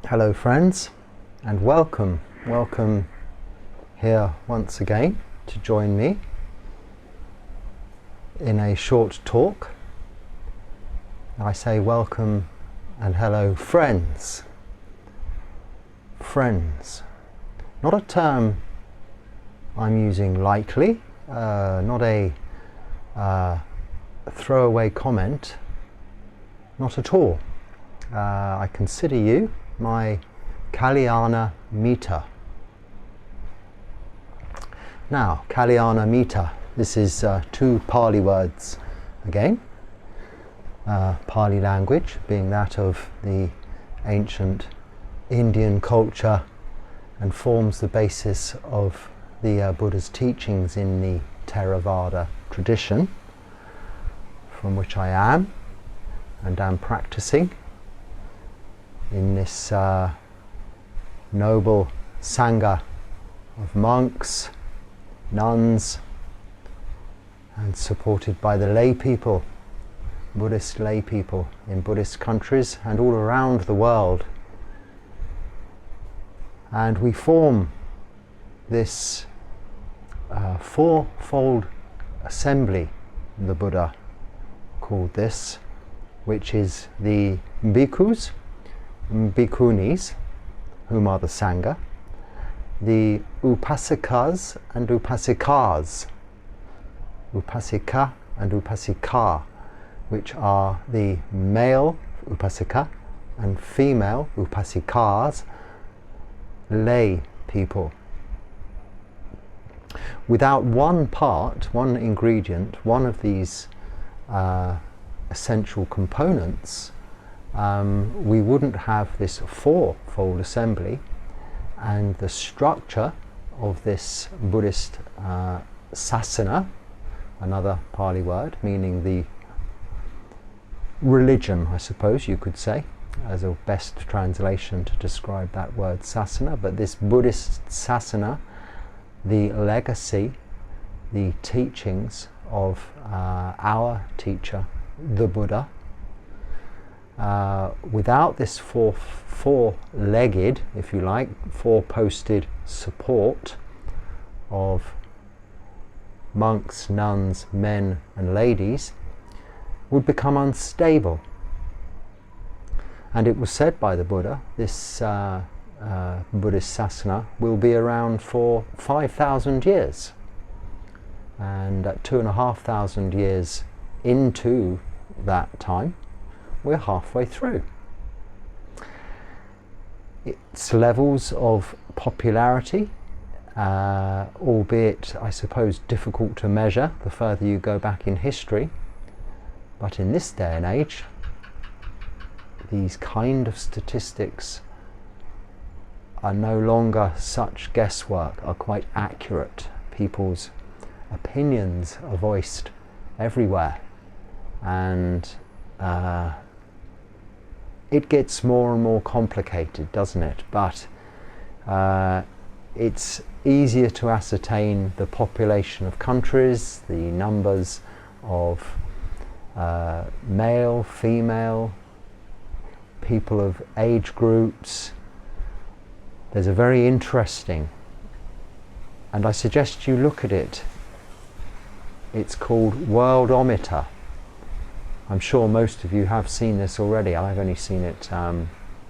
Hello friends, and welcome here once again to join me in a short talk. I say welcome and hello friends. Friends, not a term I'm using lightly, not a throwaway comment, not at all. I consider you my Kalyana Mita. Now, Kalyana Mita, this is two Pali words again. Pali language being that of the ancient Indian culture and forms the basis of the Buddha's teachings in the Theravada tradition, from which I am and am practicing in this noble sangha of monks, nuns, and supported by the lay people, Buddhist lay people in Buddhist countries and all around the world. And we form this fourfold assembly, the Buddha called this, which is the bhikkhus, bhikkhunis, whom are the sangha, the upasikas and upasikas, upasika and upasika, which are the male upasika and female upasikas, lay people. Without one part, one ingredient, one of these essential components, we wouldn't have this fourfold assembly, and the structure of this Buddhist sasana, another Pali word meaning the religion, I suppose you could say, as a best translation to describe that word sasana. But this Buddhist sasana, the legacy, the teachings of our teacher, the Buddha, without this four-legged, if you like, four-posted support of monks, nuns, men and ladies, would become unstable. And it was said by the Buddha, this Buddhist sasana will be around for 5,000 years. And at 2,500 years into that time, we're halfway through. Its levels of popularity, albeit I suppose difficult to measure the further you go back in history, but in this day and age, these kind of statistics are no longer such guesswork, are quite accurate. People's opinions are voiced everywhere, and it gets more and more complicated, doesn't it? But it's easier to ascertain the population of countries, the numbers of male, female, people of age groups. There's a very interesting, and I suggest you look at it, it's called Worldometer. I'm sure most of you have seen this already. I've only seen it,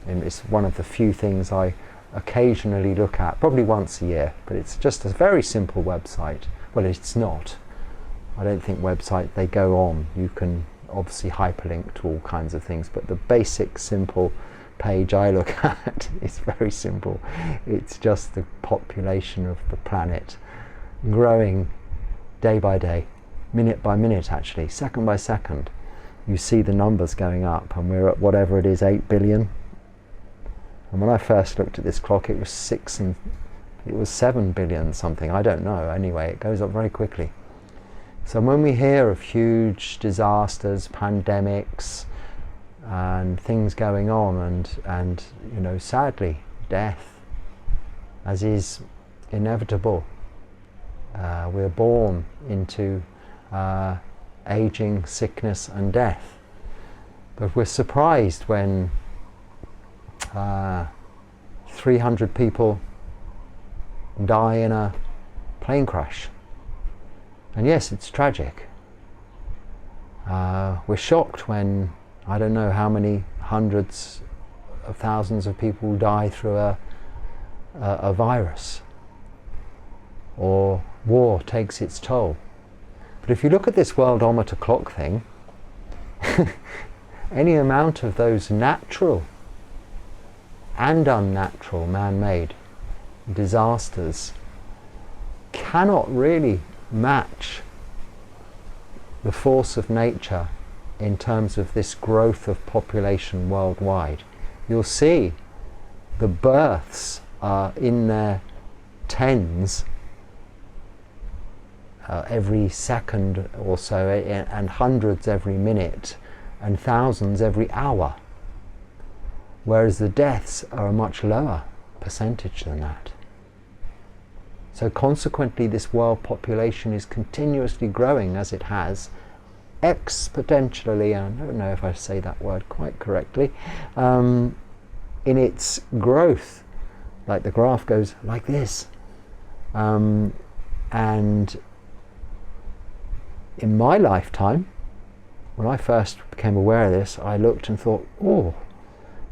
it's one of the few things I occasionally look at, probably once a year, but it's just a very simple website. Well, it's not. I don't think website they go on. You can obviously hyperlink to all kinds of things, but the basic simple page I look at is very simple. It's just the population of the planet growing day by day, minute by minute actually, second by second. You see the numbers going up, and we're at whatever it is, 8 billion. And when I first looked at this clock, it was 7 billion something, I don't know. Anyway, it goes up very quickly. So when we hear of huge disasters, pandemics, and things going on, and you know, sadly, death, as is inevitable, we're born into aging, sickness and death. But we're surprised when 300 people die in a plane crash. And yes, it's tragic. We're shocked when I don't know how many hundreds of thousands of people die through a virus, or war takes its toll. But if you look at this worldometer clock thing, any amount of those natural and unnatural man-made disasters cannot really match the force of nature in terms of this growth of population worldwide. You'll see the births are in their tens every second or so, and hundreds every minute, and thousands every hour, whereas the deaths are a much lower percentage than that. So consequently, this world population is continuously growing, as it has, exponentially, and I don't know if I say that word quite correctly, in its growth. Like the graph goes like this. And in my lifetime, when I first became aware of this, I looked and thought, oh,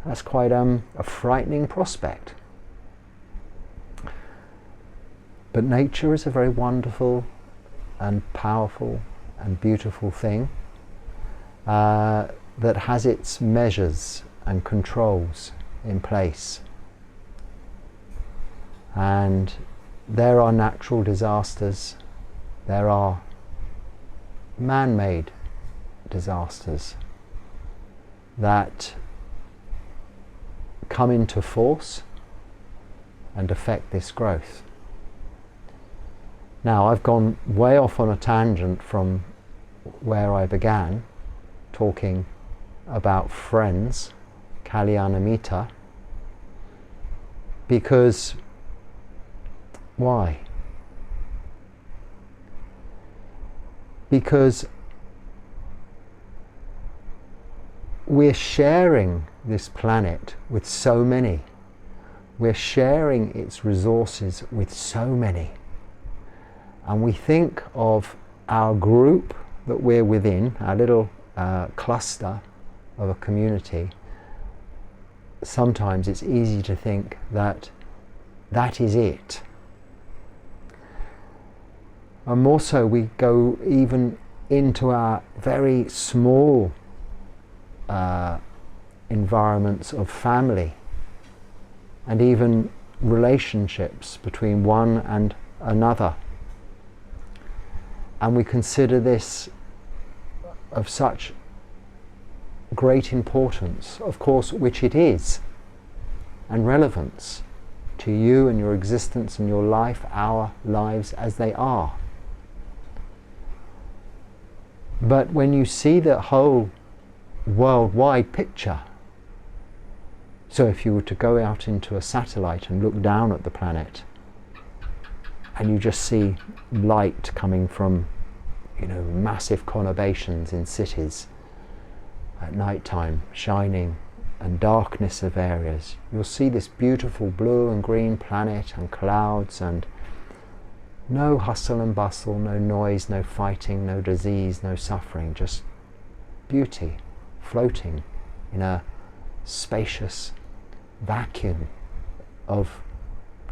that's quite a frightening prospect. But nature is a very wonderful and powerful and beautiful thing that has its measures and controls in place. And there are natural disasters, there are man-made disasters that come into force and affect this growth. Now, I've gone way off on a tangent from where I began, talking about friends, Kalyanamita, because why? Because we're sharing this planet with so many. We're sharing its resources with so many. And we think of our group that we're within, our little cluster of a community. Sometimes it's easy to think that that is it. And more so, we go even into our very small environments of family and even relationships between one and another. And we consider this of such great importance, of course, which it is, and relevance to you and your existence and your life, our lives as they are. But when you see the whole worldwide picture, so if you were to go out into a satellite and look down at the planet, and you just see light coming from, massive conurbations in cities at night time, shining, and darkness of areas, you'll see this beautiful blue and green planet and clouds, and no hustle and bustle, no noise, no fighting, no disease, no suffering, just beauty floating in a spacious vacuum of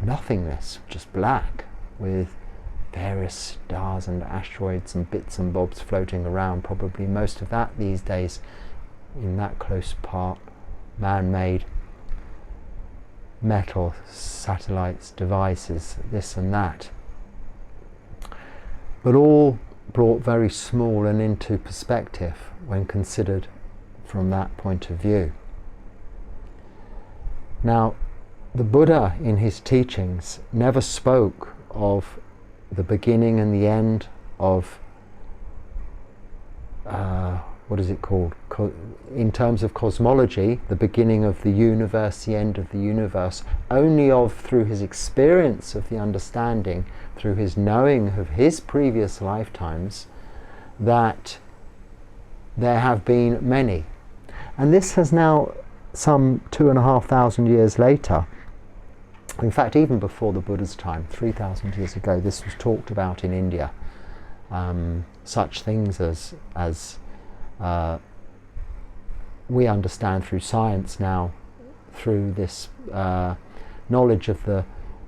nothingness, just black, with various stars and asteroids and bits and bobs floating around, probably most of that these days in that close part, man-made metal, satellites, devices, this and that. But all brought very small and into perspective when considered from that point of view. Now, the Buddha in his teachings never spoke of the beginning and the end of what is it called? In terms of cosmology, the beginning of the universe, the end of the universe, only through his experience of the understanding, through his knowing of his previous lifetimes, that there have been many. And this has now, some 2,500 years later, in fact even before the Buddha's time, 3,000 years ago, this was talked about in India. Such things as we understand through science now, through this knowledge of the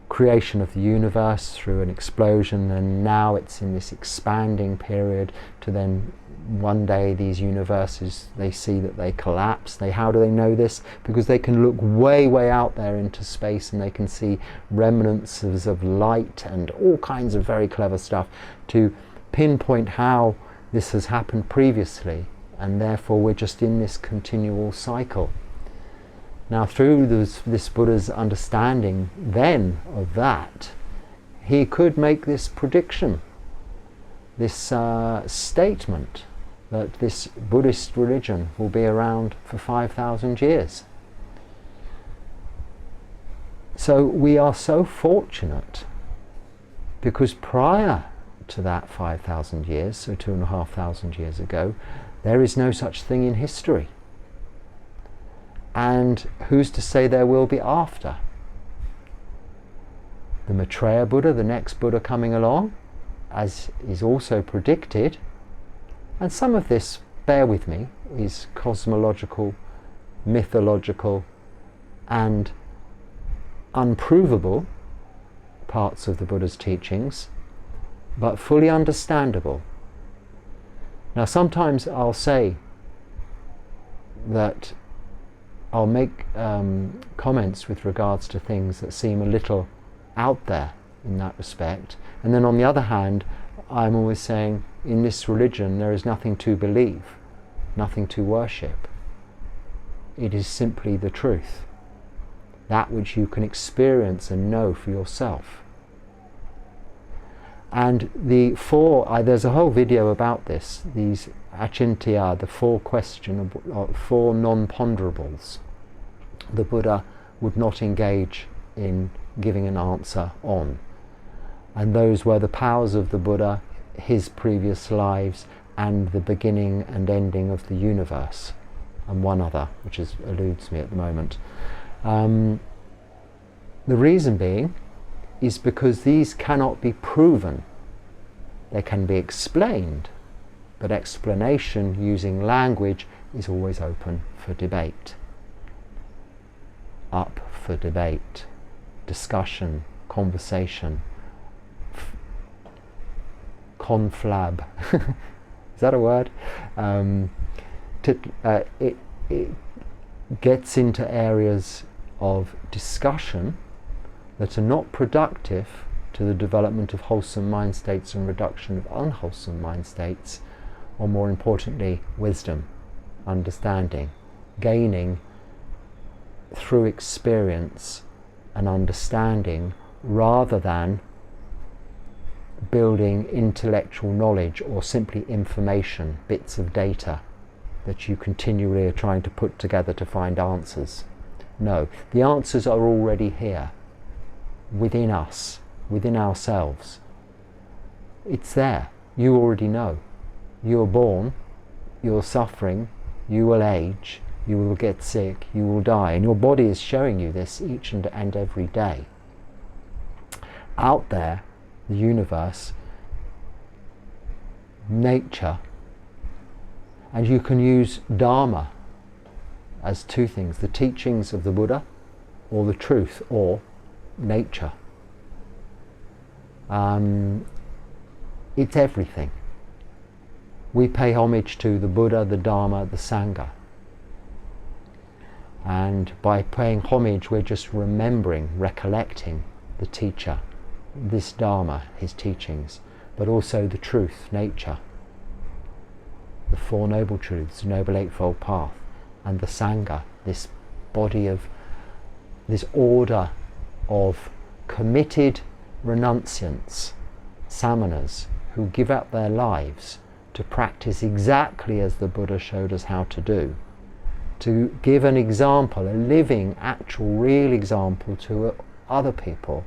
creation of the universe through an explosion, and now it's in this expanding period to then one day these universes, they see that they collapse. How do they know this? Because they can look way out there into space and they can see remnants of light and all kinds of very clever stuff to pinpoint how this has happened previously, and therefore we're just in this continual cycle. Now through this Buddha's understanding then of that, he could make this prediction, this statement that this Buddhist religion will be around for 5,000 years. So we are so fortunate, because prior to that 5,000 years, so 2,500 years ago, there is no such thing in history. And who's to say there will be after? The Maitreya Buddha, the next Buddha coming along, as is also predicted, and some of this, bear with me, is cosmological, mythological and unprovable parts of the Buddha's teachings, but fully understandable. Now sometimes I'll say that I'll make comments with regards to things that seem a little out there in that respect, and then on the other hand I'm always saying in this religion there is nothing to believe, nothing to worship. It is simply the truth, that which you can experience and know for yourself. And the four, there's a whole video about this, these achintya, the four non-ponderables. The Buddha would not engage in giving an answer on. And those were the powers of the Buddha, his previous lives, and the beginning and ending of the universe, and one other, which eludes me at the moment. The reason being is because these cannot be proven. They can be explained, but explanation using language is always open for debate. Up for debate, discussion, conversation, conflab. Is that a word? It gets into areas of discussion that are not productive to the development of wholesome mind states and reduction of unwholesome mind states, or more importantly, wisdom, understanding, gaining through experience and understanding, rather than building intellectual knowledge or simply information, bits of data that you continually are trying to put together to find answers. No, the answers are already here, within us, within ourselves. It's there. You already know. You are born, you're suffering, you will age, you will get sick, you will die, and your body is showing you this each and every day. Out there, the universe, nature, and you can use Dharma as two things, the teachings of the Buddha, or the truth, or nature. It's everything. We pay homage to the Buddha, the Dharma, the Sangha. And by paying homage, we're just remembering, recollecting the teacher, this Dharma, his teachings, but also the truth, nature, the Four Noble Truths, the Noble Eightfold Path, and the Sangha, this body of, this order of committed renunciants, samanas, who give up their lives to practice exactly as the Buddha showed us how to do, to give an example, a living, actual, real example to other people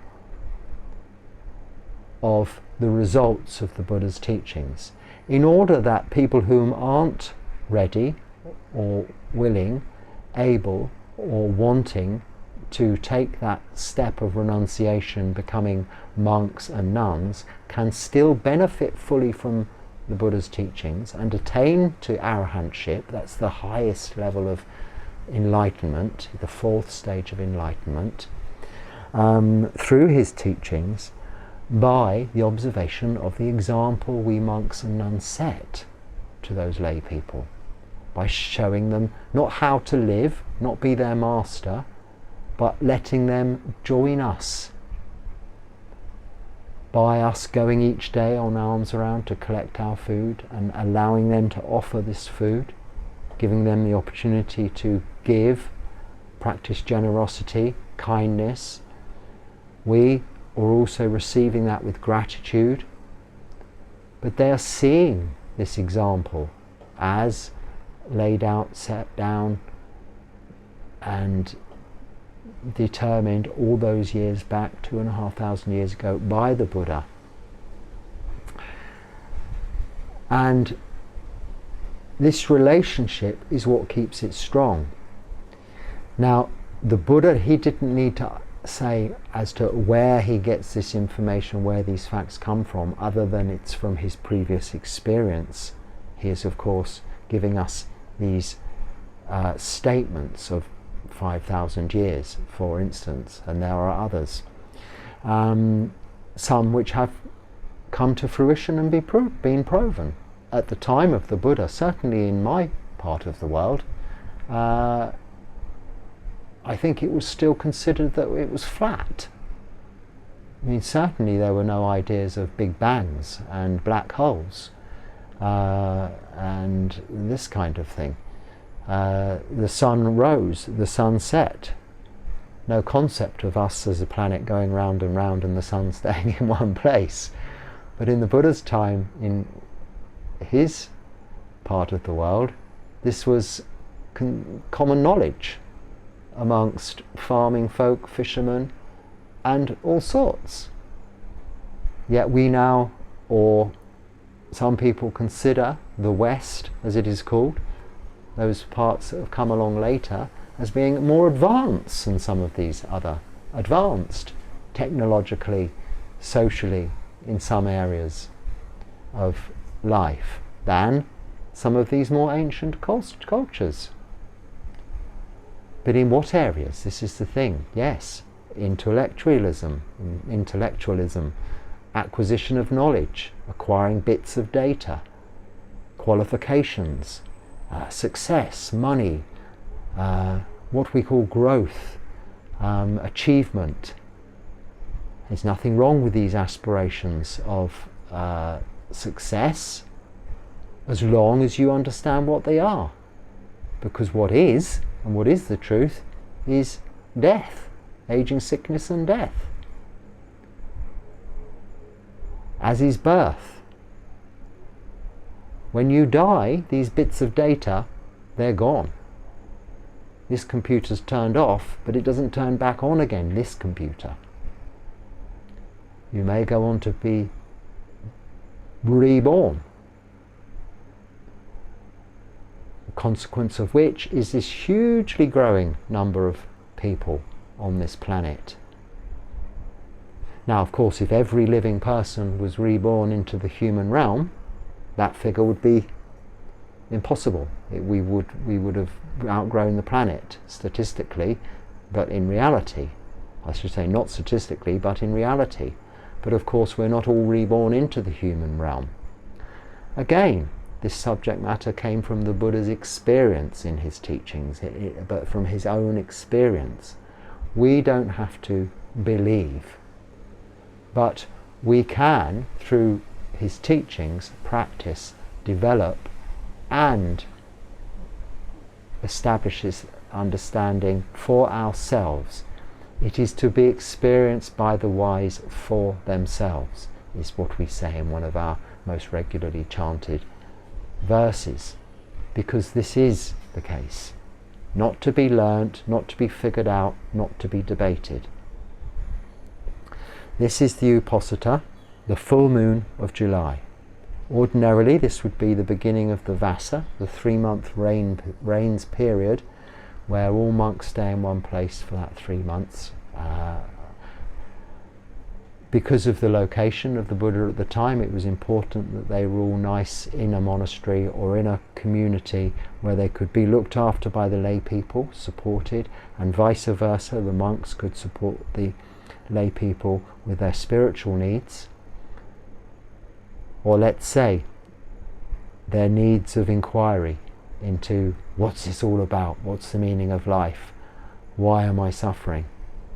of the results of the Buddha's teachings, in order that people whom aren't ready or willing, able or wanting to take that step of renunciation, becoming monks and nuns, can still benefit fully from the Buddha's teachings and attain to arahantship. That's the highest level of enlightenment, the fourth stage of enlightenment, through his teachings, by the observation of the example we monks and nuns set to those lay people, by showing them not how to live, not be their master, but letting them join us, by us going each day on alms around to collect our food and allowing them to offer this food, giving them the opportunity to give, practice generosity, kindness. We are also receiving that with gratitude, but they are seeing this example as laid out, set down and determined all those years back, 2,500 years ago, by the Buddha. And this relationship is what keeps it strong. Now, the Buddha, he didn't need to say as to where he gets this information, where these facts come from, other than it's from his previous experience. He is, of course, giving us these statements of 5,000 years, for instance, and there are others, some which have come to fruition and been proven. At the time of the Buddha, certainly in my part of the world, I think it was still considered that it was flat. I mean, certainly there were no ideas of big bangs and black holes and this kind of thing. The sun rose, the sun set. No concept of us as a planet going round and round and the sun staying in one place. But in the Buddha's time, in his part of the world, this was common knowledge amongst farming folk, fishermen, and all sorts. Yet we now, or some people consider the West, as it is called, those parts that have come along later, as being more advanced than some of these other, advanced technologically, socially, in some areas of life, than some of these more ancient cultures. But in what areas? This is the thing. Yes, intellectualism, acquisition of knowledge, acquiring bits of data, qualifications, success, money, what we call growth, achievement. There's nothing wrong with these aspirations of success, as long as you understand what they are. Because what is, and what is the truth, is death, aging, sickness and death. As is birth. When you die, these bits of data, they're gone. This computer's turned off, but it doesn't turn back on again, this computer. You may go on to be reborn. The consequence of which is this hugely growing number of people on this planet. Now, of course, if every living person was reborn into the human realm, that figure would be impossible. We would have outgrown the planet statistically, but in reality, I should say not statistically, but in reality. But of course we're not all reborn into the human realm. Again, this subject matter came from the Buddha's experience in his teachings, but from his own experience. We don't have to believe, but we can, through his teachings, practice, develop, and establish this understanding for ourselves. It is to be experienced by the wise for themselves, is what we say in one of our most regularly chanted verses, because this is the case. Not to be learnt, not to be figured out, not to be debated. This is the Uposatha, the full moon of July. Ordinarily, this would be the beginning of the Vassa, the 3-month rains period, where all monks stay in one place for that 3 months. Because of the location of the Buddha at the time, it was important that they were all nice in a monastery or in a community where they could be looked after by the lay people, supported, and vice versa, the monks could support the lay people with their spiritual needs, or let's say their needs of inquiry into what's this all about, what's the meaning of life, why am I suffering,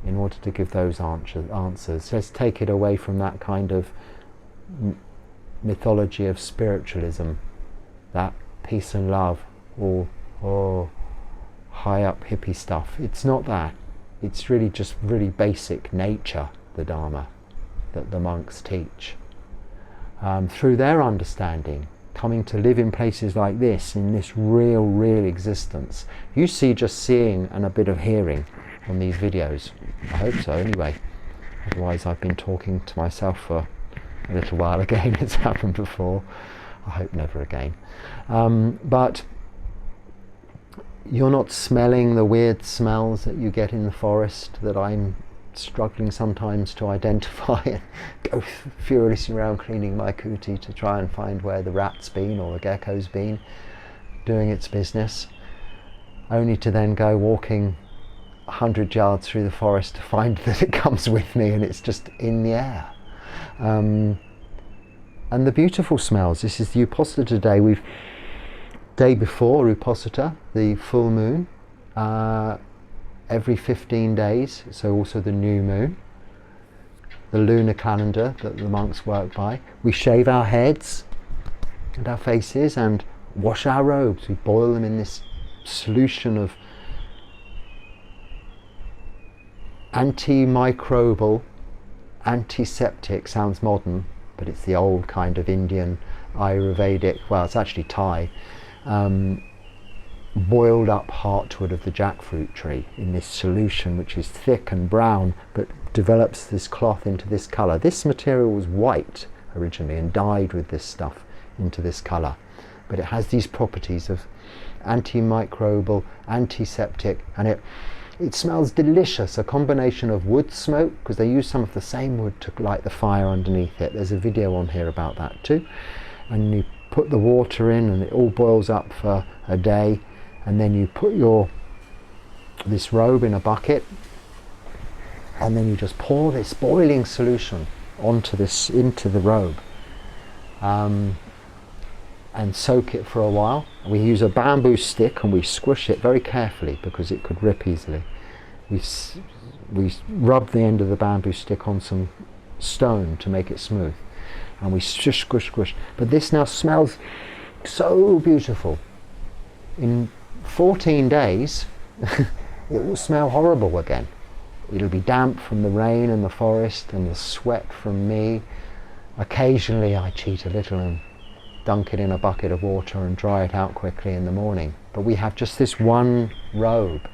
in order to give those answers. Let's take it away from that kind of mythology of spiritualism, that peace and love, or high up hippie stuff. It's not that. It's really just really basic nature, the Dharma, that the monks teach. Through their understanding, coming to live in places like this, in this real existence. You see just seeing and a bit of hearing on these videos. I hope so anyway. Otherwise I've been talking to myself for a little while again. It's happened before. I hope never again. But you're not smelling the weird smells that you get in the forest that I'm struggling sometimes to identify and go furiously around cleaning my cootie to try and find where the rat's been or the gecko's been doing its business, only to then go walking 100 yards through the forest to find that it comes with me and it's just in the air. And the beautiful smells. This is the Uposita today. Day before Uposita, the full moon, every 15 days, so also the new moon, the lunar calendar that the monks work by. We shave our heads and our faces and wash our robes. We boil them in this solution of antimicrobial, antiseptic, sounds modern, but it's the old kind of Indian Ayurvedic, well, it's actually Thai, boiled up heartwood of the jackfruit tree in this solution, which is thick and brown, but develops this cloth into this colour. This material was white originally and dyed with this stuff into this colour, but it has these properties of antimicrobial, antiseptic, and it smells delicious, a combination of wood smoke, because they use some of the same wood to light the fire underneath it. There's a video on here about that too. And you put the water in and it all boils up for a day, and then you put this robe in a bucket, and then you just pour this boiling solution into the robe, and soak it for a while. We use a bamboo stick and we squish it very carefully because it could rip easily. We rub the end of the bamboo stick on some stone to make it smooth, and we squish. But this now smells so beautiful. In 14 days it will smell horrible again. It'll be damp from the rain and the forest and the sweat from me. Occasionally I cheat a little and dunk it in a bucket of water and dry it out quickly in the morning. But we have just this one robe,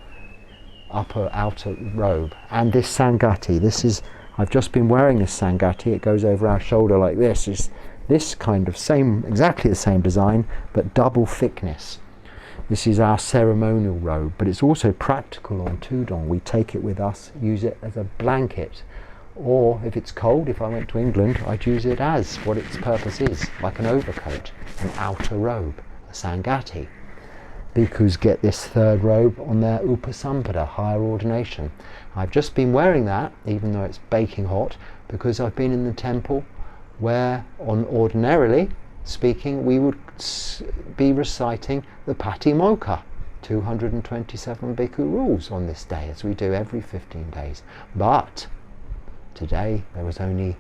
outer robe, and this sangati. I've just been wearing this sangati. It goes over our shoulder like this. It's this kind of exactly the same design, but double thickness. This is our ceremonial robe, but it's also practical on Tudong. We take it with us, use it as a blanket. Or if it's cold, if I went to England, I'd use it as what its purpose is, like an overcoat, an outer robe, a sangati. Bhikkhus get this third robe on their upasampada, higher ordination. I've just been wearing that, even though it's baking hot, because I've been in the temple where, ordinarily speaking, we would be reciting the Patimokkha, 227 bhikkhu rules on this day, as we do every 15 days. But today there was only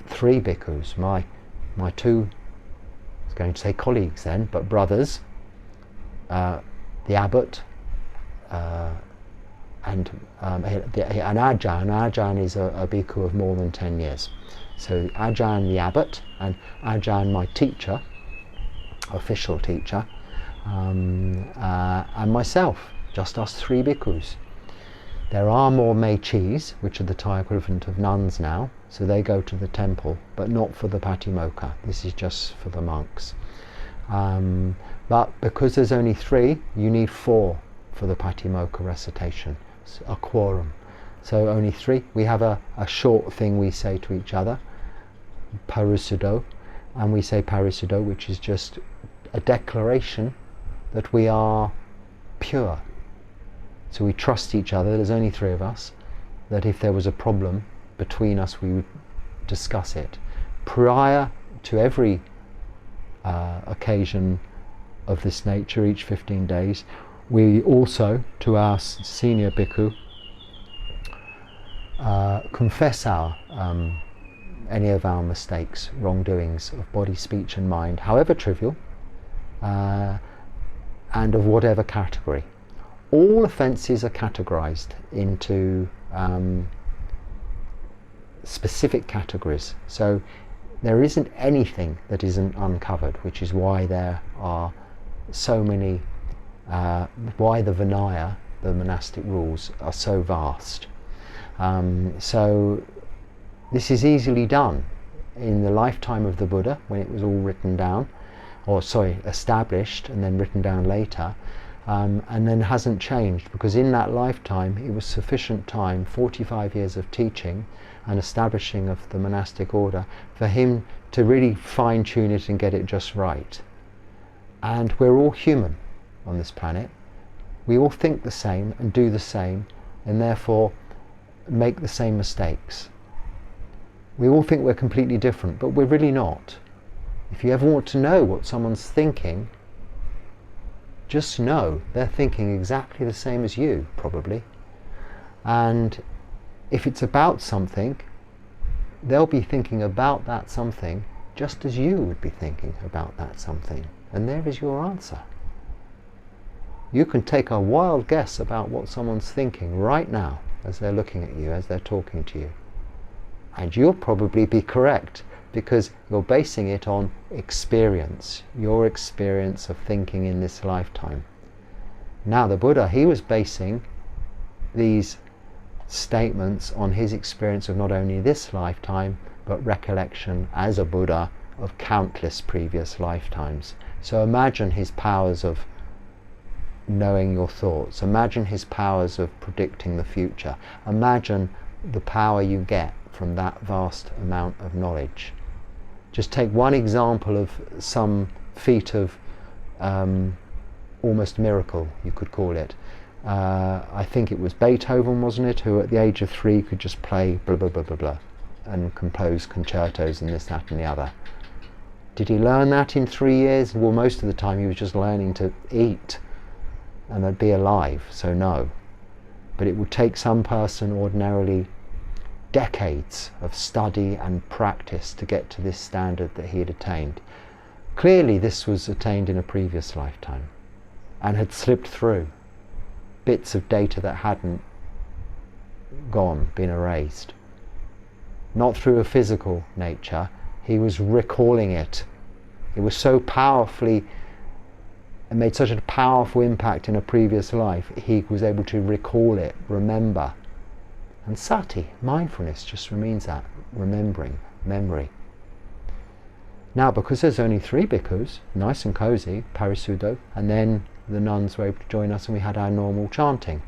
3 bhikkhus, my two, I was going to say colleagues then, but brothers, the abbot, and an Ajahn. Ajahn is a bhikkhu of more than 10 years. So Ajahn the abbot, and Ajahn my teacher, official teacher, and myself, just us 3 bhikkhus. There are more mechis, which are the Thai equivalent of nuns now, so they go to the temple, but not for the patimokkha. This is just for the monks. But because there's only 3, you need 4 for the patimokkha recitation, a quorum. So only 3. We have a short thing we say to each other, parisudo, and we say parisudo, which is just a declaration that we are pure. So we trust each other, there's only 3 of us, that if there was a problem between us we would discuss it. Prior to every occasion of this nature, each 15 days, we also, to our senior bhikkhu, confess any of our mistakes, wrongdoings of body, speech and mind, however trivial, and of whatever category. All offences are categorised into specific categories, so there isn't anything that isn't uncovered, which is why there are so many, why the Vinaya, the monastic rules, are so vast. So this is easily done in the lifetime of the Buddha, when it was all written down, or sorry, established and then written down later, and then hasn't changed, because in that lifetime it was sufficient time, 45 years of teaching and establishing of the monastic order, for him to really fine-tune it and get it just right. And we're all human on this planet. We all think the same and do the same, and therefore make the same mistakes. We all think we're completely different, but we're really not. If you ever want to know what someone's thinking, just know they're thinking exactly the same as you, probably. And if it's about something, they'll be thinking about that something just as you would be thinking about that something. And there is your answer. You can take a wild guess about what someone's thinking right now as they're looking at you, as they're talking to you. And you'll probably be correct, because you're basing it on experience, your experience of thinking in this lifetime. Now the Buddha, he was basing these statements on his experience of not only this lifetime, but recollection as a Buddha of countless previous lifetimes. So imagine his powers of knowing your thoughts, imagine his powers of predicting the future, imagine the power you get from that vast amount of knowledge. Just take one example of some feat of almost miracle, you could call it. I think it was Beethoven, wasn't it, who at the age of 3 could just play blah blah blah blah blah and compose concertos and this, that and the other. Did he learn that in 3 years? Well, most of the time he was just learning to eat and be alive, so no. But it would take some person ordinarily decades of study and practice to get to this standard that he had attained. Clearly this was attained in a previous lifetime and had slipped through bits of data that hadn't been erased. Not through a physical nature, he was recalling it. It was so powerfully, it made such a powerful impact in a previous life, he was able to recall it, remember. And sati, mindfulness, just means that, remembering, memory. Now, because there's only 3 bhikkhus, nice and cozy, parisudo, and then the nuns were able to join us and we had our normal chanting.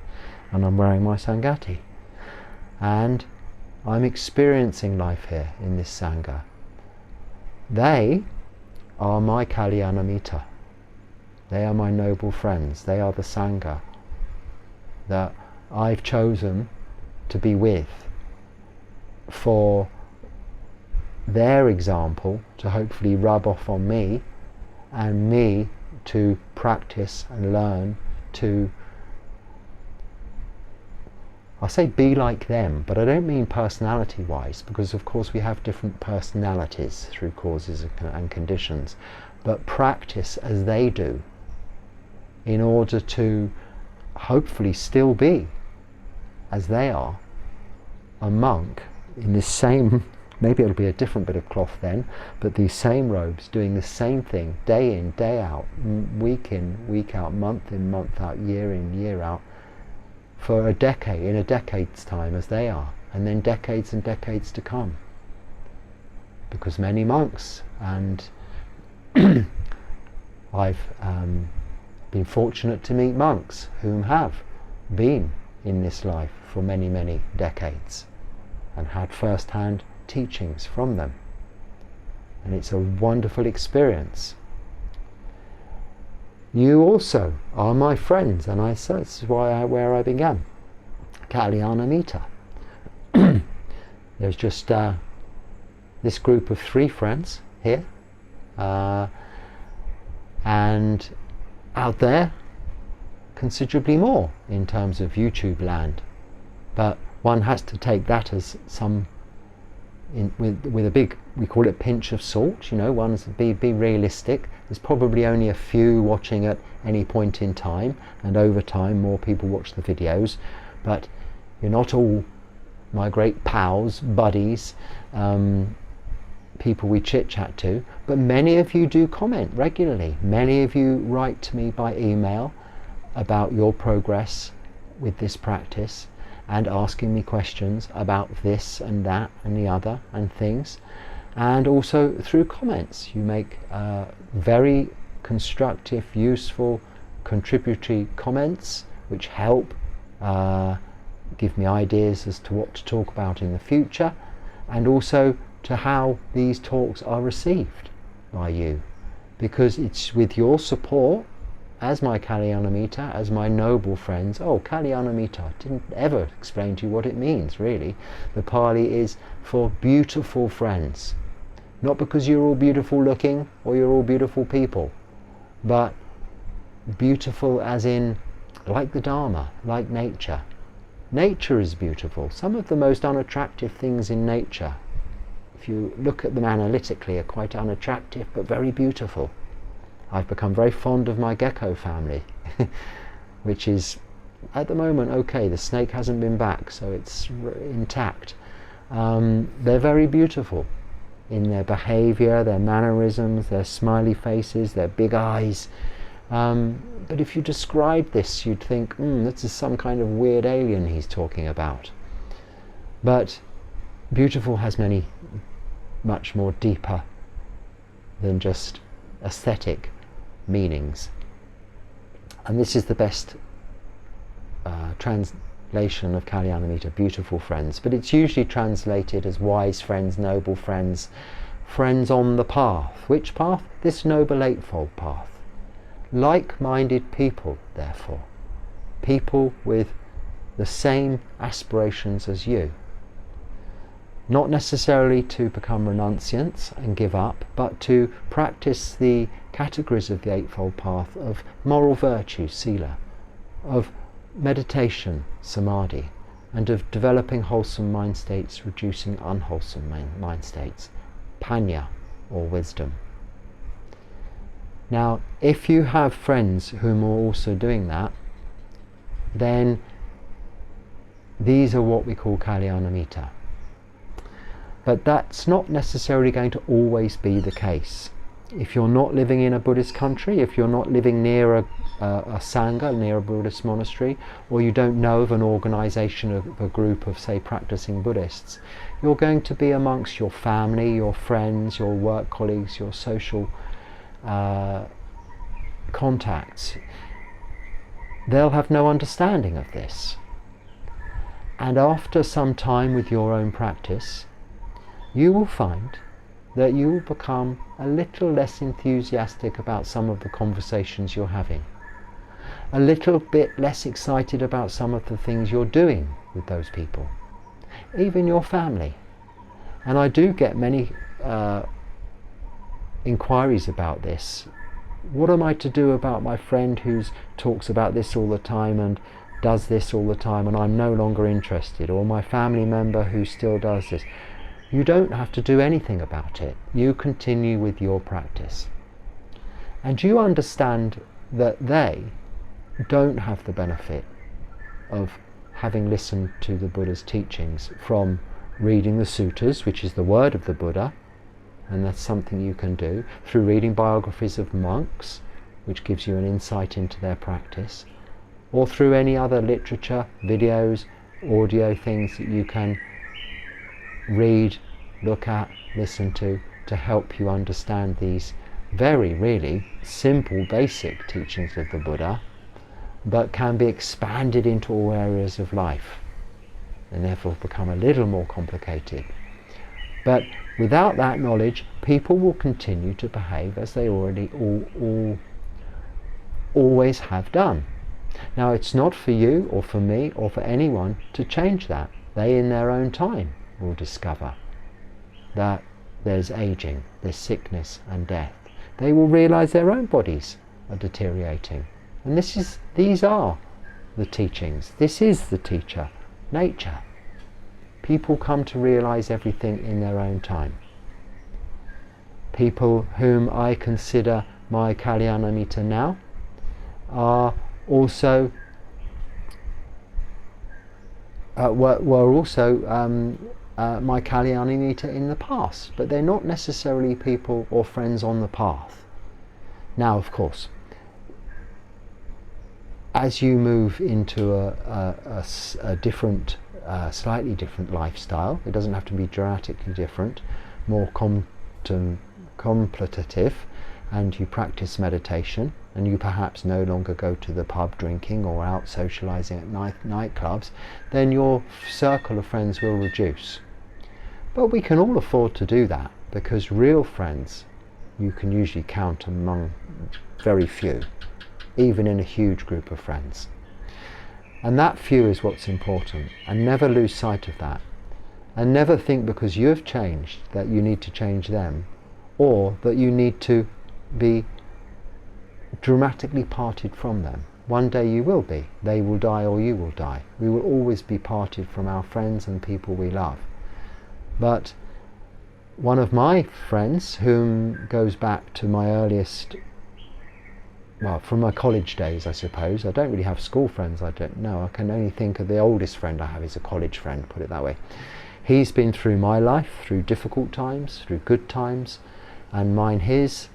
And I'm wearing my sangati. And I'm experiencing life here in this sangha. They are my kalyanamita. They are my noble friends. They are the sangha that I've chosen to be with, for their example to hopefully rub off on me, and me to practice and learn to, I say be like them, but I don't mean personality wise, because of course we have different personalities through causes and conditions, but practice as they do in order to hopefully still be, as they are, a monk in this same, maybe it'll be a different bit of cloth then, but these same robes, doing the same thing day in, day out, week in, week out, month in, month out, year in, year out, for a decade, in a decade's time as they are, and then decades and decades to come. Because many monks, and I've been fortunate to meet monks whom have been in this life for many, many decades and had first-hand teachings from them. And it's a wonderful experience. You also are my friends, and that's where I began. Kalyanamitta. There's just this group of 3 friends here, and out there considerably more in terms of YouTube land, but one has to take that as with a big, we call it pinch of salt, one's be realistic. There's probably only a few watching at any point in time, and over time more people watch the videos, but you're not all my great pals, buddies, people we chit-chat to, but many of you do comment regularly. Many of you write to me by email about your progress with this practice and asking me questions about this and that and the other and things. And also through comments, you make very constructive, useful, contributory comments which help give me ideas as to what to talk about in the future, and also to how these talks are received by you, because it's with your support as my Kalyanamitta, as my noble friends. Kalyanamitta, I didn't ever explain to you what it means really. The Pali is for beautiful friends, not because you're all beautiful looking or you're all beautiful people, but beautiful as in like the Dharma, like nature. Nature is beautiful. Some of the most unattractive things in nature, if you look at them analytically, are quite unattractive but very beautiful. I've become very fond of my gecko family, which is at the moment okay. The snake hasn't been back, so it's intact. They're very beautiful in their behavior, their mannerisms, their smiley faces, their big eyes. But if you describe this, you'd think, this is some kind of weird alien he's talking about. But beautiful has much more deeper than just aesthetic meanings. And this is the best translation of Kalyanamitta, beautiful friends. But it's usually translated as wise friends, noble friends, friends on the path. Which path? This Noble Eightfold Path. Like-minded people, therefore. People with the same aspirations as you. Not necessarily to become renunciants and give up, but to practice the categories of the Eightfold Path of moral virtue, sila, of meditation, samadhi, and of developing wholesome mind states, reducing unwholesome mind states, panya, or wisdom. Now, if you have friends whom are also doing that, then these are what we call Kalyanamitta. But that's not necessarily going to always be the case. If you're not living in a Buddhist country, if you're not living near a Sangha, near a Buddhist monastery, or you don't know of an organization of a group of, say, practicing Buddhists, you're going to be amongst your family, your friends, your work colleagues, your social contacts. They'll have no understanding of this. And after some time with your own practice, you will find that you will become a little less enthusiastic about some of the conversations you're having, a little bit less excited about some of the things you're doing with those people, even your family. And I do get many inquiries about this. What am I to do about my friend who talks about this all the time and does this all the time and I'm no longer interested, or my family member who still does this? You don't have to do anything about it. You continue with your practice. And you understand that they don't have the benefit of having listened to the Buddha's teachings from reading the suttas, which is the word of the Buddha, and that's something you can do, through reading biographies of monks, which gives you an insight into their practice, or through any other literature, videos, audio things that you can read, look at, listen to help you understand these very, really simple, basic teachings of the Buddha, but can be expanded into all areas of life and therefore become a little more complicated. But without that knowledge, people will continue to behave as they already always have done. Now, it's not for you or for me or for anyone to change that. They in their own time will discover that there's aging, there's sickness and death. They will realize their own bodies are deteriorating. And these are the teachings. This is the teacher, nature. People come to realize everything in their own time. People whom I consider my Kalyanamitta now are also were also my Kalyanamitta in the past, but they're not necessarily people or friends on the path. Now, of course, as you move into a different, slightly different lifestyle, it doesn't have to be dramatically different, more contemplative, and you practice meditation, and you perhaps no longer go to the pub drinking or out socializing at nightclubs, then your circle of friends will reduce. But we can all afford to do that, because real friends you can usually count among very few, even in a huge group of friends. And that few is what's important, and never lose sight of that. And never think because you have changed that you need to change them, or that you need to be dramatically parted from them. One day you will be. They will die or you will die. We will always be parted from our friends and people we love. But one of my friends, whom goes back to my earliest, well, from my college days, I suppose. I don't really have school friends, I don't know. I can only think of the oldest friend I have is a college friend, put it that way. He's been through my life, through difficult times, through good times, and mine his.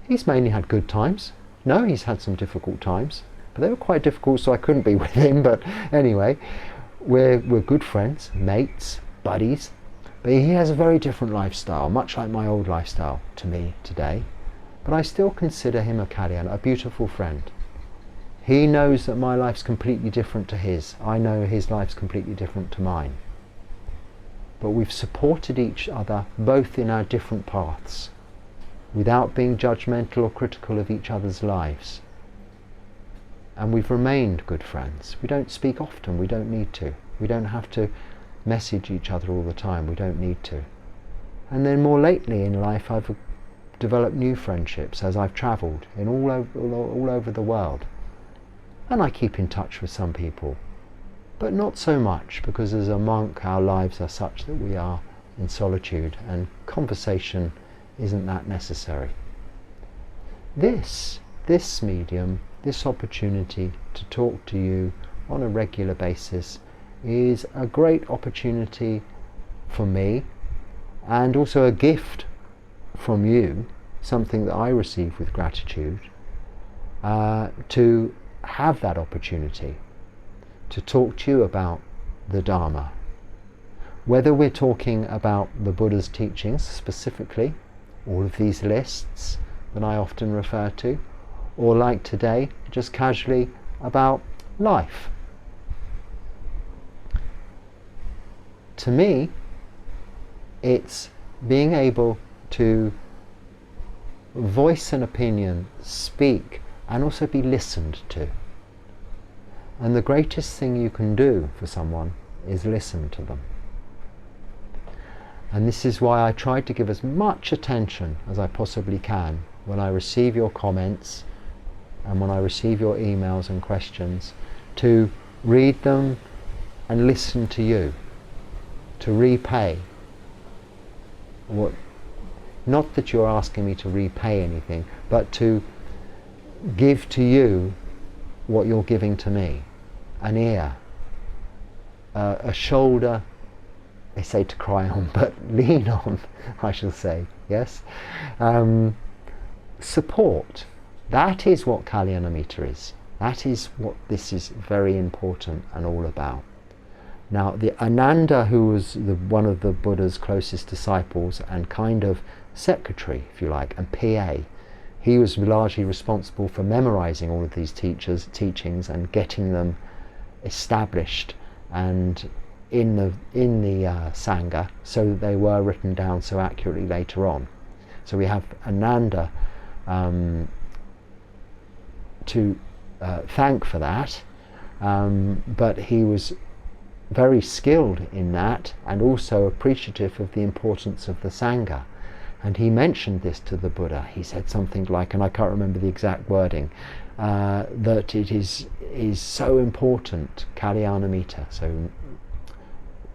He's mainly had good times. No, he's had some difficult times, but they were quite difficult, so I couldn't be with him. But anyway, we're good friends, mates, buddies. But he has a very different lifestyle, much like my old lifestyle to me today. But I still consider him a Kalyan, a beautiful friend. He knows that my life's completely different to his. I know his life's completely different to mine. But we've supported each other both in our different paths, without being judgmental or critical of each other's lives. And we've remained good friends. We don't speak often, we don't need to. We don't have to message each other all the time, we don't need to. And then more lately in life I've developed new friendships as I've travelled in all over the world. And I keep in touch with some people, but not so much, because as a monk our lives are such that we are in solitude and conversation isn't that necessary. This medium, this opportunity to talk to you on a regular basis is a great opportunity for me, and also a gift from you, something that I receive with gratitude, to have that opportunity to talk to you about the Dharma. Whether we're talking about the Buddha's teachings specifically, all of these lists that I often refer to, or like today, just casually about life. To me, it's being able to voice an opinion, speak, and also be listened to. And the greatest thing you can do for someone is listen to them. And this is why I try to give as much attention as I possibly can when I receive your comments and when I receive your emails and questions, to read them and listen to you, to repay what, not that you're asking me to repay anything, but to give to you what you're giving to me. An ear, a shoulder, they say to cry on, but lean on, I shall say, yes? Support. That is what Kalyanamitta is. That is what this is very important and all about. Now, the Ananda, who was one of the Buddha's closest disciples and kind of secretary, if you like, and PA, he was largely responsible for memorizing all of these teachings and getting them established and in the Sangha, so that they were written down so accurately later on. So we have Ananda to thank for that, but he was very skilled in that and also appreciative of the importance of the Sangha. And he mentioned this to the Buddha. He said something like, and I can't remember the exact wording, that it is so important, Kalyanamita, so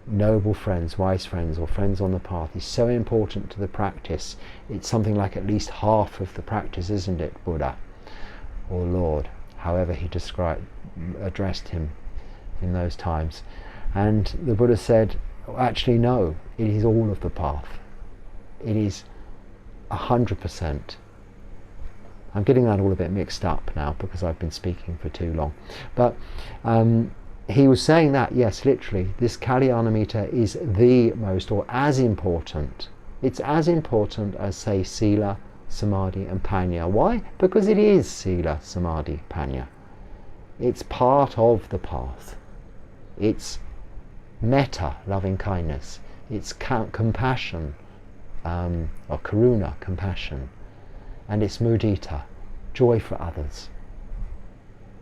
noble friends, wise friends, or friends on the path, is so important to the practice. It's something like at least half of the practice, isn't it, Buddha or Lord, however he addressed him in those times. And the Buddha said, actually no, it is all of the path. It is 100%. I'm getting that all a bit mixed up now because I've been speaking for too long. But he was saying that, yes, literally, this Kalyanamita is the most, or as important. It's as important as, say, Sila, Samadhi and Panya. Why? Because it is Sila, Samadhi, Panya. It's part of the path. It's metta, loving kindness. It's compassion, or karuna, compassion. And it's mudita, joy for others.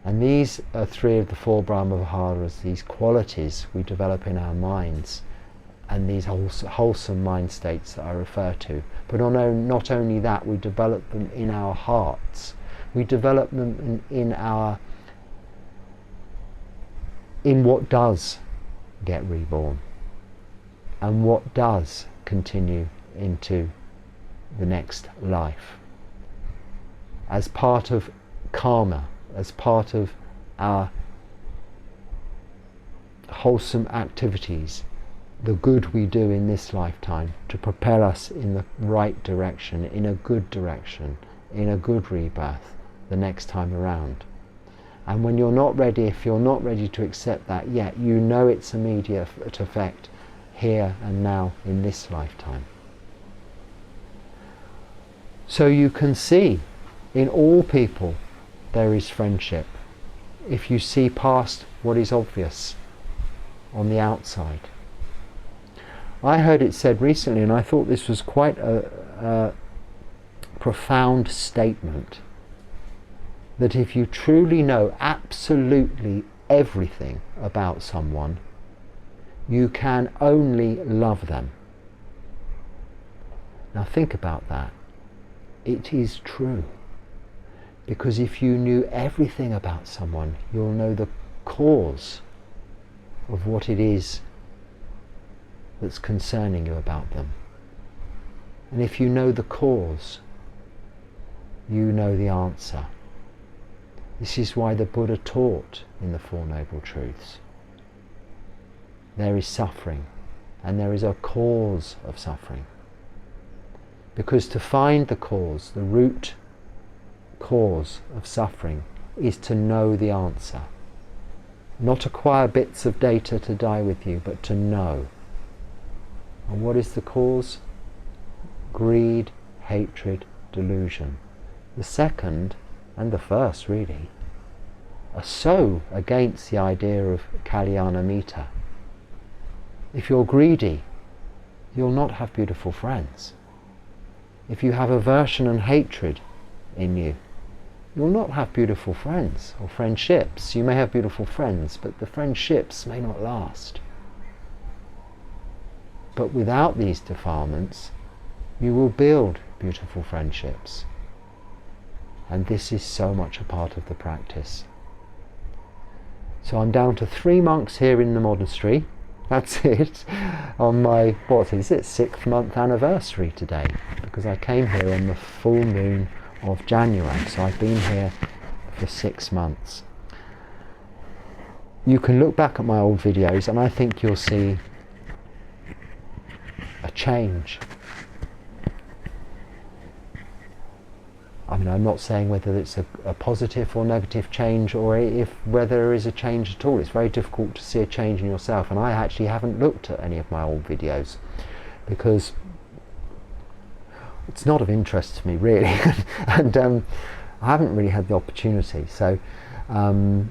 And these are three of the four Brahma Viharas, these qualities we develop in our minds, and these wholesome mind states that I refer to. But not only that, we develop them in our hearts. We develop them in what does get reborn, and what does continue into the next life. As part of karma, as part of our wholesome activities, the good we do in this lifetime to propel us in the right direction, in a good direction, in a good rebirth the next time around. And when you're not ready, if you're not ready to accept that yet, you know its immediate effect here and now in this lifetime. So you can see in all people there is friendship, if you see past what is obvious on the outside. I heard it said recently, and I thought this was quite a profound statement, that if you truly know absolutely everything about someone, you can only love them. Now think about that. It is true. Because if you knew everything about someone, you'll know the cause of what it is that's concerning you about them. And if you know the cause, you know the answer. This is why the Buddha taught in the Four Noble Truths. There is suffering, and there is a cause of suffering. Because to find the cause, the root cause of suffering, is to know the answer. Not acquire bits of data to die with you, but to know. And what is the cause? Greed, hatred, delusion. The second, and the first really, are so against the idea of Kalyanamita. If you're greedy, you'll not have beautiful friends. If you have aversion and hatred in you, you'll not have beautiful friends or friendships. You may have beautiful friends, but the friendships may not last. But without these defilements, you will build beautiful friendships. And this is so much a part of the practice. So I'm down to 3 monks here in the monastery. That's it. On my, what is it, 6th month anniversary today, because I came here on the full moon of January, so I've been here for 6 months. You can look back at my old videos and I think you'll see a change. I mean, I'm not saying whether it's a positive or negative change, or whether there is a change at all. It's very difficult to see a change in yourself, and I actually haven't looked at any of my old videos because it's not of interest to me really, and I haven't really had the opportunity. So, and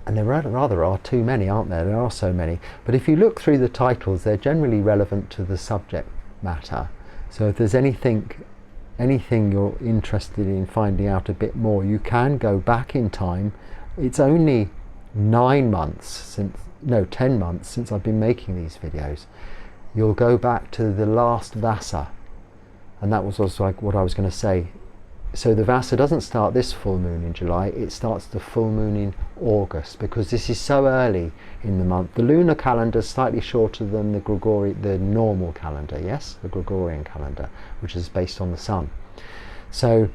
there rather are too many, aren't there? There are so many. But if you look through the titles, they're generally relevant to the subject matter. So if there's anything you're interested in finding out a bit more, you can go back in time. It's only 10 months since I've been making these videos. You'll go back to the last Vasa, and that was also like what I was going to say. So the Vasa doesn't start this full moon in July, it starts the full moon in August, because this is so early in the month. The lunar calendar is slightly shorter than the normal calendar, yes, the Gregorian calendar, which is based on the sun. So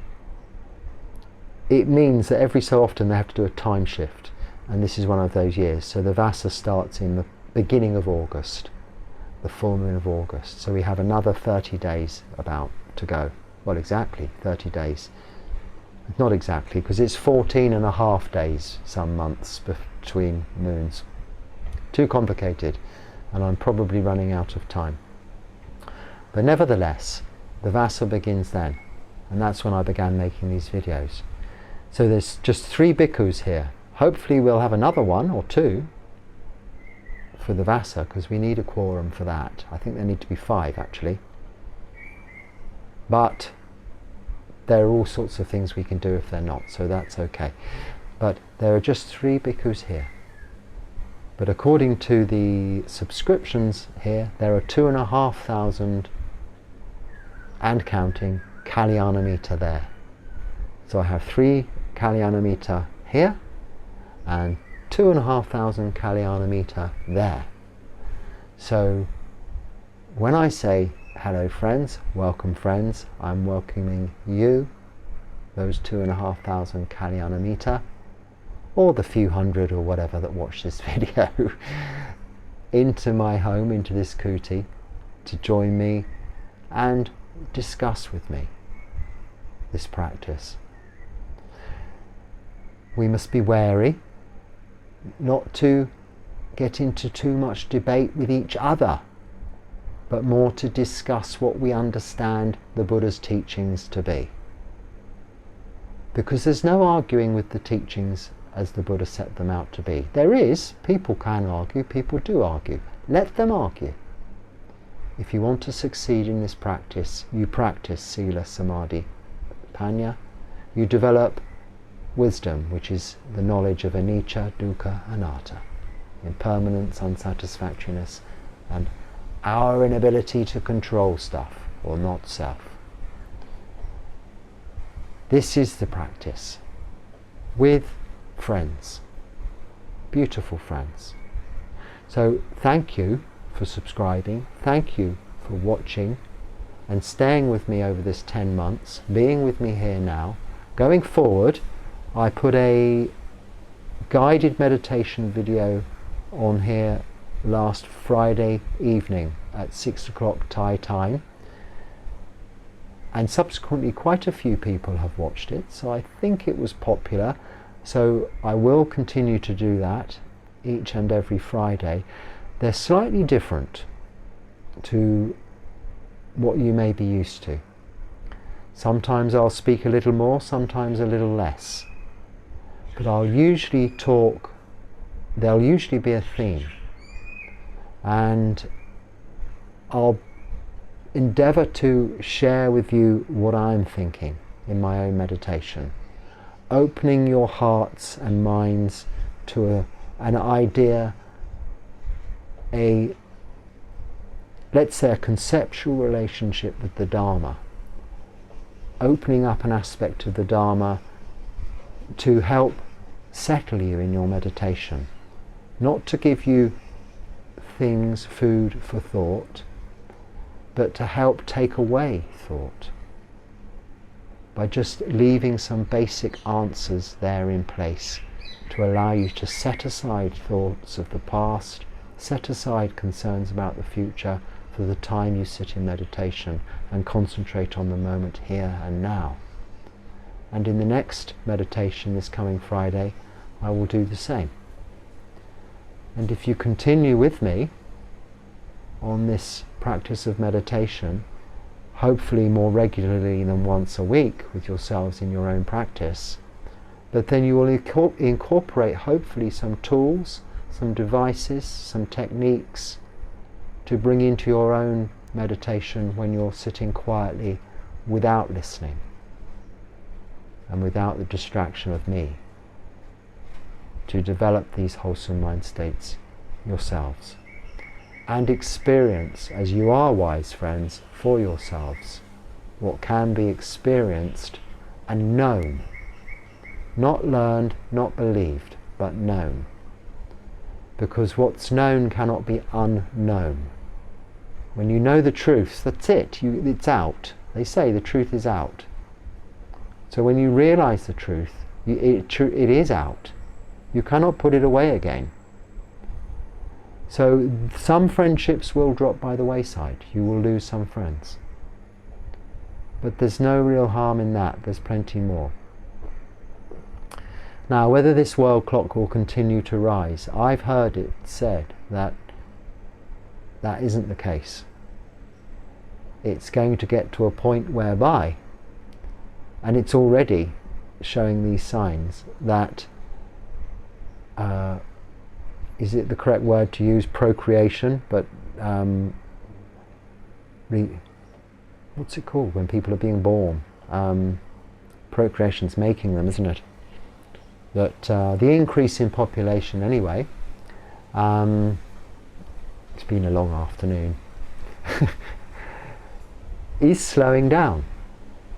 it means that every so often they have to do a time shift, and this is one of those years. So the Vasa starts in the beginning of August, the full moon of August. So we have another 30 days about to go. Well, exactly 30 days. Not exactly, because it's 14.5 days some months between moons. Too complicated, and I'm probably running out of time. But nevertheless, the Vasa begins then, and that's when I began making these videos. So there's just 3 bhikkhus here. Hopefully we'll have another 1 or 2 for the Vasa, because we need a quorum for that. I think there need to be 5 actually. But there are all sorts of things we can do if they're not, so that's okay. But there are just 3 bhikkhus here. But according to the subscriptions here, there are 2,500 and counting Kalyanamita there. So I have 3 Kalyanamita here and 2,500 Kalyanamita there. So when I say hello friends, welcome friends, I'm welcoming you, those 2,500 Kalyanamita, or the few hundred or whatever that watch this video, into my home, into this kuti, to join me and discuss with me this practice. We must be wary not to get into too much debate with each other, but more to discuss what we understand the Buddha's teachings to be. Because there's no arguing with the teachings as the Buddha set them out to be. There is, people can argue, people do argue. Let them argue. If you want to succeed in this practice, you practice Sila, Samadhi, Panya. You develop wisdom, which is the knowledge of anicca, dukkha, anatta, impermanence, unsatisfactoriness, and our inability to control stuff, or not self. This is the practice with friends, beautiful friends. So thank you for subscribing, thank you for watching and staying with me over this 10 months, being with me here now. Going forward, I put a guided meditation video on here last Friday evening at 6 o'clock Thai time, and subsequently quite a few people have watched it, so I think it was popular. So I will continue to do that each and every Friday. They're slightly different to what you may be used to. Sometimes I'll speak a little more, sometimes a little less, but I'll usually talk, there'll usually be a theme, and I'll endeavour to share with you what I'm thinking in my own meditation, opening your hearts and minds to an idea, let's say a conceptual relationship with the Dharma, opening up an aspect of the Dharma to help settle you in your meditation, not to give you things, food for thought, but to help take away thought by just leaving some basic answers there in place to allow you to set aside thoughts of the past, set aside concerns about the future for the time you sit in meditation and concentrate on the moment here and now. And in the next meditation this coming Friday, I will do the same. And if you continue with me on this practice of meditation, hopefully more regularly than once a week with yourselves in your own practice, but then you will incorporate hopefully some tools, some devices, some techniques to bring into your own meditation when you're sitting quietly without listening and without the distraction of me, to develop these wholesome mind states yourselves and experience, as you are wise friends, for yourselves what can be experienced and known. Not learned, not believed, but known. Because what's known cannot be unknown. When you know the truth, that's it, it's out. They say the truth is out. So when you realize the truth, it is out. You cannot put it away again. So some friendships will drop by the wayside. You will lose some friends. But there's no real harm in that. There's plenty more. Now, whether this world clock will continue to rise, I've heard it said that that isn't the case. It's going to get to a point whereby, and it's already showing these signs, that is it the correct word to use, procreation, but what's it called when people are being born? Procreation's making them, isn't it? That the increase in population anyway, it's been a long afternoon, is slowing down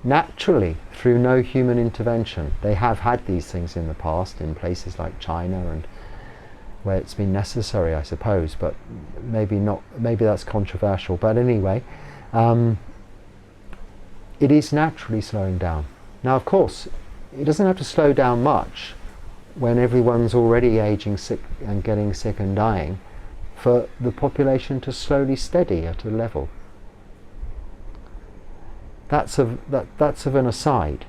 naturally through no human intervention. They have had these things in the past in places like China and where it's been necessary, I suppose, but maybe not, maybe that's controversial, but anyway, it is naturally slowing down. Now of course it doesn't have to slow down much when everyone's already aging sick and getting sick and dying, for the population to slowly steady at a level. That's of an aside,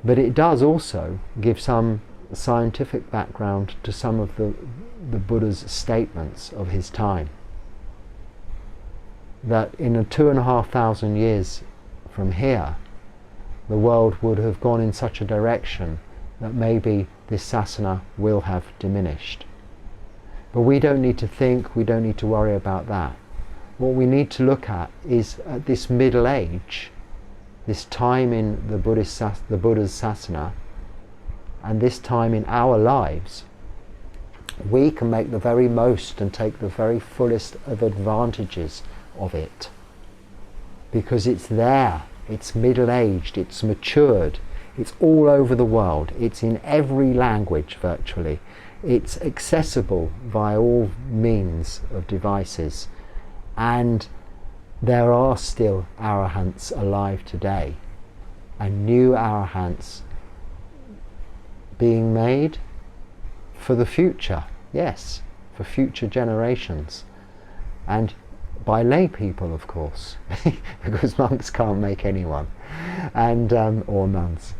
but it does also give some scientific background to some of the Buddha's statements of his time. That in 2,500 years from here, the world would have gone in such a direction that maybe this sasana will have diminished. But we don't need to think, we don't need to worry about that. What we need to look at is at this middle age, this time in the Buddha's sasana, and this time in our lives, we can make the very most and take the very fullest of advantages of it. Because it's there, it's middle-aged, it's matured, it's all over the world, it's in every language virtually, it's accessible via all means of devices, and there are still arahants alive today, and new arahants being made for the future, yes, for future generations, and by lay people, of course, because monks can't make anyone, and or nuns,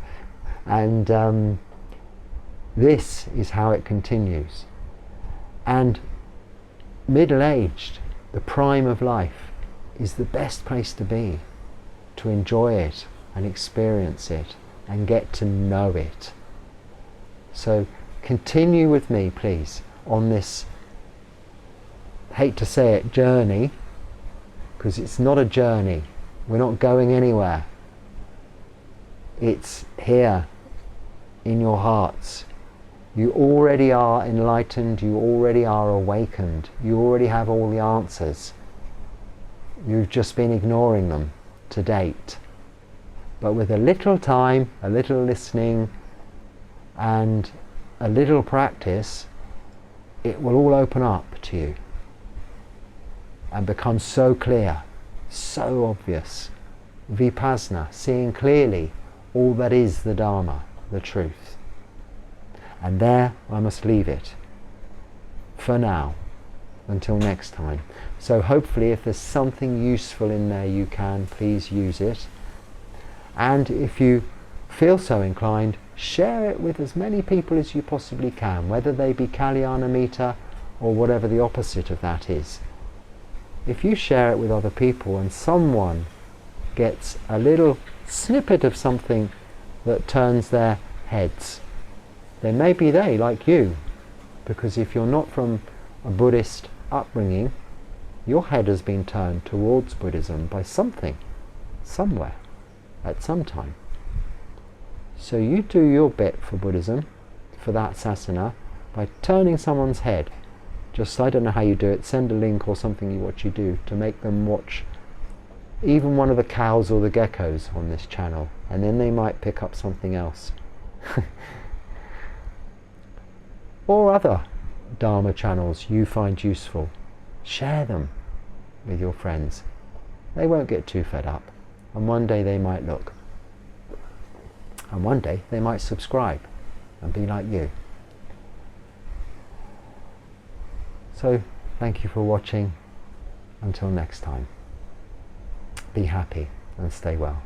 and this is how it continues. And middle-aged, the prime of life, is the best place to be, to enjoy it and experience it and get to know it. So continue with me, please, on this, hate to say it, journey, because it's not a journey. We're not going anywhere. It's here in your hearts. You already are enlightened, you already are awakened, you already have all the answers. You've just been ignoring them to date. But with a little time, a little listening, and a little practice, it will all open up to you and become so clear, so obvious. Vipassana, seeing clearly all that is the Dharma, the truth. And there I must leave it for now, until next time. So hopefully if there's something useful in there, you can please use it. And if you feel so inclined, share it with as many people as you possibly can, whether they be Kalyanamitta or whatever the opposite of that is. If you share it with other people and someone gets a little snippet of something that turns their heads, then maybe they, like you, because if you're not from a Buddhist upbringing, your head has been turned towards Buddhism by something, somewhere, at some time. So you do your bit for Buddhism, for that sasana, by turning someone's head. Just, I don't know how you do it, send a link or something what you do to make them watch even one of the cows or the geckos on this channel, and then they might pick up something else. Or other Dharma channels you find useful. Share them with your friends. They won't get too fed up, and one day they might look. And one day they might subscribe and be like you. So, thank you for watching. Until next time, be happy and stay well.